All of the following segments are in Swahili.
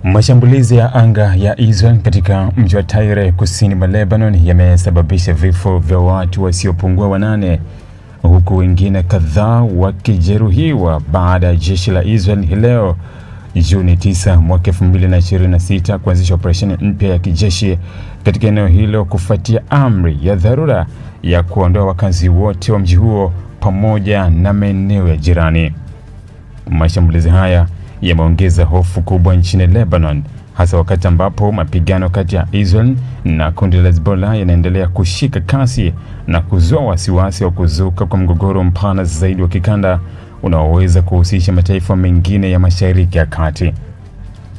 Mashambulizi ya anga ya Israel katika mji wa Tyre kusini mwa Lebanon yamesababisha vifo vya watu wasiopungua 8 huku wengine kadhaa wakijeruhiwa baada ya jeshi la Israel hii leo Juni 9 mwaka 2026 kuanzisha operesheni mpya ya kijeshi katika eneo hilo kufuatia amri ya dharura ya kuondoa wakazi wote wa mji huo pamoja na maeneo ya jirani. Mashambulizi haya yameongeza hofu kubwa nchini Lebanon, hasa wakati ambapo mapigano kati ya Israel na kundi la Hezbollah yanaendelea kushika kasi na kuzua wasiwasi wa kuzuka kwa mgogoro mpana zaidi wa kikanda unaoweza kuhusisha mataifa mengine ya Mashariki ya Kati.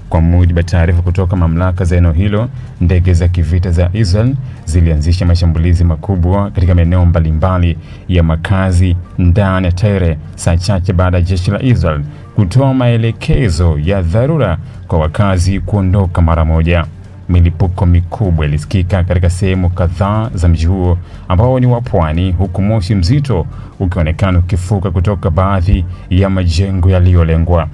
Kwa mujibu wa taarifa kutoka mamlaka za eneo hilo, ndege za kivita za Israel zilianzisha mashambulizi makubwa katika maeneo mbalimbali ya makazi ndani ya Tyre saa chache baada ya jeshi la Israel kutoa maelekezo ya dharura kwa wakazi kuondoka mara moja. Milipuko mikubwa ilisikika katika sehemu kadhaa za mji huo ambao ni wa pwani, huku moshi mzito ukionekana ukifuka kutoka baadhi ya majengo yaliyolengwa.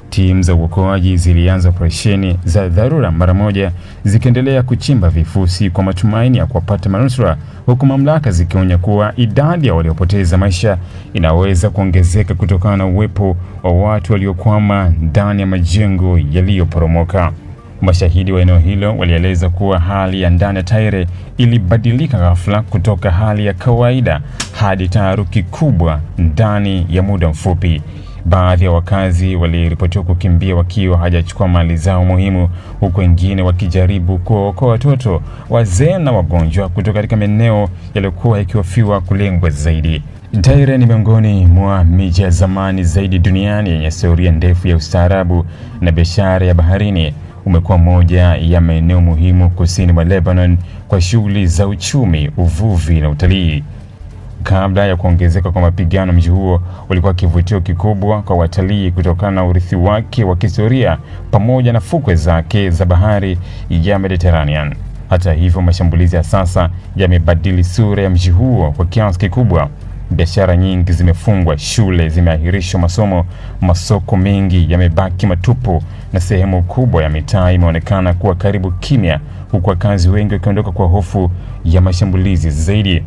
Timu za uokoaji zilianza operesheni za dharura mara moja, zikiendelea kuchimba vifusi kwa matumaini ya kuwapata manusura, huku mamlaka zikionya kuwa idadi ya waliopoteza maisha inaweza kuongezeka kutokana na uwepo wa watu waliokwama ndani ya majengo yaliyoporomoka. Mashahidi wa eneo hilo walieleza kuwa hali ya ndani ya Tyre ilibadilika ghafla kutoka hali ya kawaida hadi taharuki kubwa ndani ya muda mfupi. Baadhi ya wakazi waliripotiwa kukimbia wakiwa hajachukua mali zao muhimu, huku wengine wakijaribu kuokoa watoto, wazee na wagonjwa kutoka katika maeneo yaliyokuwa yakihofiwa kulengwa zaidi. Tyre ni miongoni mwa miji ya zamani zaidi duniani yenye historia ndefu ya ustaarabu na biashara ya baharini. Umekuwa moja ya maeneo muhimu kusini mwa Lebanon kwa shughuli za uchumi, uvuvi na utalii. Kabla ya kuongezeka kwa mapigano, mji huo ulikuwa kivutio kikubwa kwa watalii kutokana na urithi wake wa kihistoria pamoja na fukwe zake za bahari ya Mediterranean. Hata hivyo, mashambulizi ya sasa yamebadili sura ya mji huo kwa kiasi kikubwa. Biashara nyingi zimefungwa, shule zimeahirishwa masomo, masoko mengi yamebaki matupu na sehemu kubwa ya mitaa imeonekana kuwa karibu kimya, huku wakazi wengi wakiondoka kwa hofu ya mashambulizi zaidi.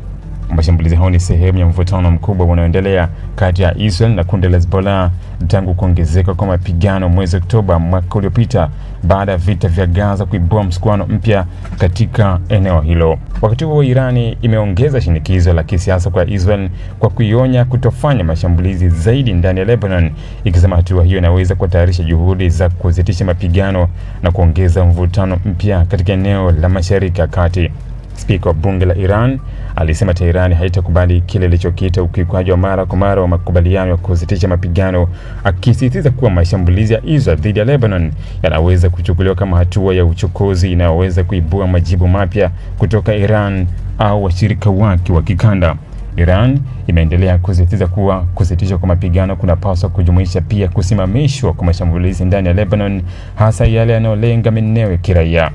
Mashambulizi hao ni sehemu ya mvutano mkubwa unaoendelea kati ya Israel na kundi la Hezbollah tangu kuongezeka kwa mapigano mwezi Oktoba mwaka uliopita baada ya vita vya Gaza kuibua msuguano mpya katika eneo hilo. Wakati huo, Irani imeongeza shinikizo la kisiasa kwa Israel kwa kuionya kutofanya mashambulizi zaidi ndani ya Lebanon, ikisema hatua hiyo inaweza kuhatarisha juhudi za kusitisha mapigano na kuongeza mvutano mpya katika eneo la Mashariki ya Kati. Spika wa bunge la Iran alisema Tehran haitakubali kile ilichokiita ukiukwaji wa mara kwa mara wa makubaliano ya kusitisha mapigano, akisisitiza kuwa mashambulizi ya Israel dhidi ya Lebanon yanaweza kuchukuliwa kama hatua ya uchokozi inayoweza kuibua majibu mapya kutoka Iran au washirika wake wa kikanda. Iran imeendelea kusisitiza kuwa kusitishwa kwa mapigano kunapaswa kujumuisha pia kusimamishwa kwa mashambulizi ndani ya Lebanon, hasa yale yanayolenga maeneo ya kiraia.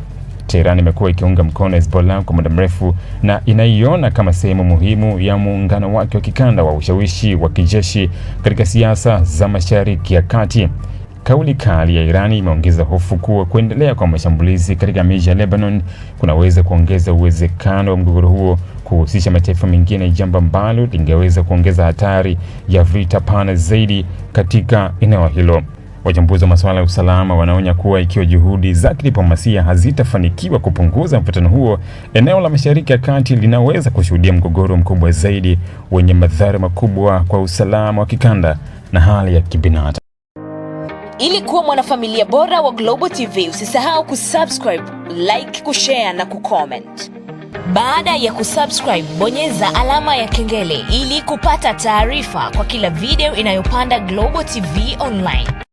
Tehran imekuwa ikiunga mkono Hezbollah kwa muda mrefu na inaiona kama sehemu muhimu ya muungano wake wa kikanda wa ushawishi wa kijeshi katika siasa za Mashariki ya Kati. Kauli kali ya Iran imeongeza hofu kuwa kuendelea kwa mashambulizi katika miji ya Lebanon kunaweza kuongeza uwezekano wa mgogoro huo kuhusisha mataifa mengine, jambo ambalo lingeweza kuongeza hatari ya vita pana zaidi katika eneo hilo. Wachambuzi wa masuala ya usalama wanaonya kuwa ikiwa juhudi za kidiplomasia hazitafanikiwa kupunguza mvutano huo, eneo la Mashariki ya Kati linaweza kushuhudia mgogoro mkubwa zaidi wenye madhara makubwa kwa usalama wa kikanda na hali ya kibinadamu. Ili kuwa mwanafamilia bora wa Global TV, usisahau kusubscribe, like, kushare na kucomment. Baada ya kusubscribe, bonyeza alama ya kengele ili kupata taarifa kwa kila video inayopanda Global TV Online.